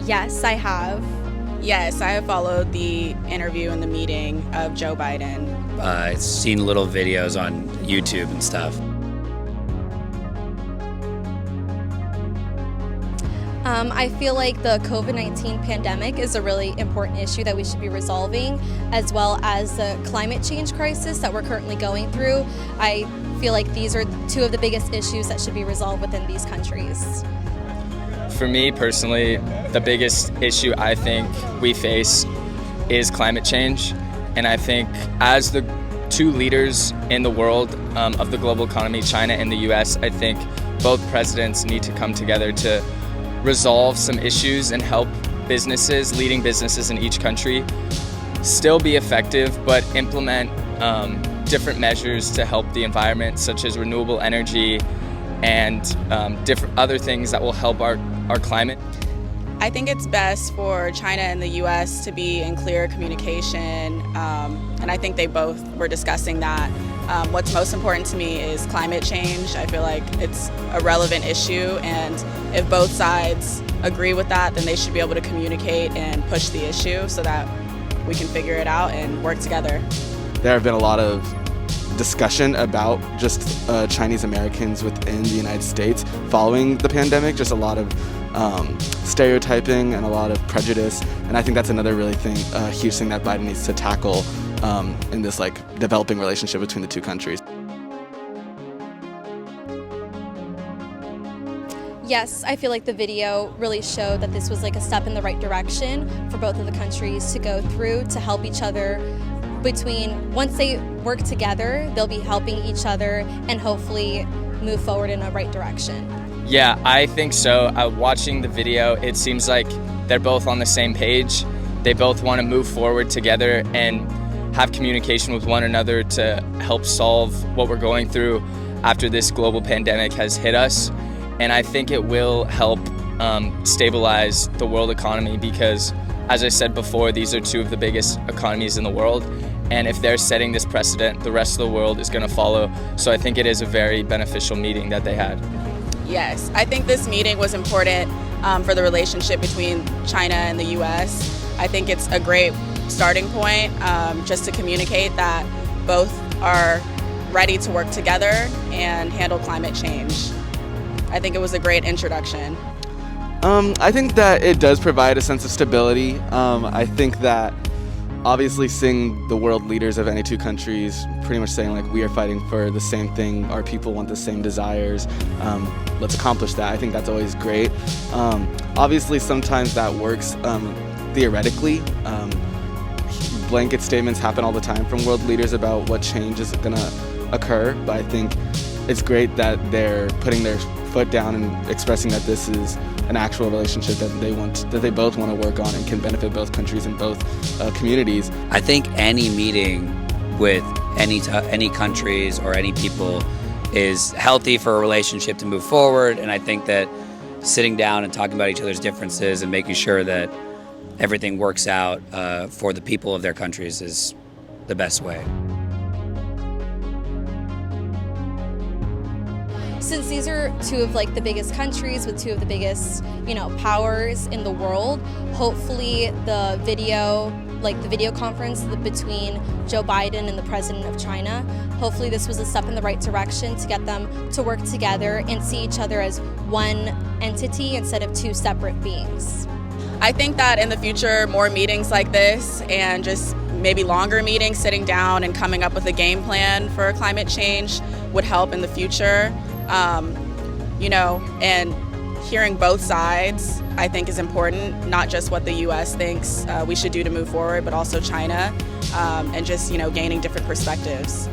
Yes, I have. Yes, I have followed the interview and the meeting of Joe Biden. I've seen little videos on YouTube and stuff. I feel like the COVID-19 pandemic is a really important issue that we should be resolving, as well as the climate change crisis that we're currently going through. I feel like these are two of the biggest issues that should be resolved within these countries. For me personally, the biggest issue I think we face is climate change. And I think as the two leaders in the world of the global economy, China and the U.S., I think both presidents need to come together to resolve some issues and help businesses, leading businesses in each country, still be effective, but implement different measures to help the environment, such as renewable energy and different other things that will help our climate. I think it's best for China and the U.S. to be in clear communication, and I think they both were discussing that. What's most important to me is climate change. I feel like it's a relevant issue, and if both sides agree with that, then they should be able to communicate and push the issue so that we can figure it out and work together. There have been a lot of discussion about just Chinese Americans within the United States following the pandemic, just a lot of stereotyping and a lot of prejudice, and I think that's another really huge thing that Biden needs to tackle in this developing relationship between the two countries. Yes, I feel like the video really showed that this was a step in the right direction for both of the countries to go through to help each other. Once they work together, they'll be helping each other and hopefully move forward in a right direction. Yeah, I think so. Watching the video, it seems like they're both on the same page. They both want to move forward together and have communication with one another to help solve what we're going through after this global pandemic has hit us. And I think it will help stabilize the world economy because, as I said before, these are two of the biggest economies in the world. And if they're setting this precedent, the rest of the world is going to follow. So I think it is a very beneficial meeting that they had. Yes, I think this meeting was important for the relationship between China and the U.S. I think it's a great starting point just to communicate that both are ready to work together and handle climate change. I think it was a great introduction. I think that it does provide a sense of stability. I think that obviously seeing the world leaders of any two countries pretty much saying we are fighting for the same thing, our people want the same desires, let's accomplish that. I think that's always great. Obviously sometimes that works theoretically. Blanket statements happen all the time from world leaders about what change is going to occur, but I think it's great that they're putting their foot down and expressing that this is an actual relationship that they both want to work on and can benefit both countries and both communities. I think any meeting with any countries or any people is healthy for a relationship to move forward, and I think that sitting down and talking about each other's differences and making sure that everything works out for the people of their countries is the best way. Since these are two of the biggest countries with two of the biggest, powers in the world, hopefully the video conference between Joe Biden and the President of China, hopefully this was a step in the right direction to get them to work together and see each other as one entity instead of two separate beings. I think that in the future, more meetings like this and just maybe longer meetings, sitting down and coming up with a game plan for climate change would help in the future. And hearing both sides, I think, is important, not just what the U.S. thinks we should do to move forward, but also China, and just, gaining different perspectives.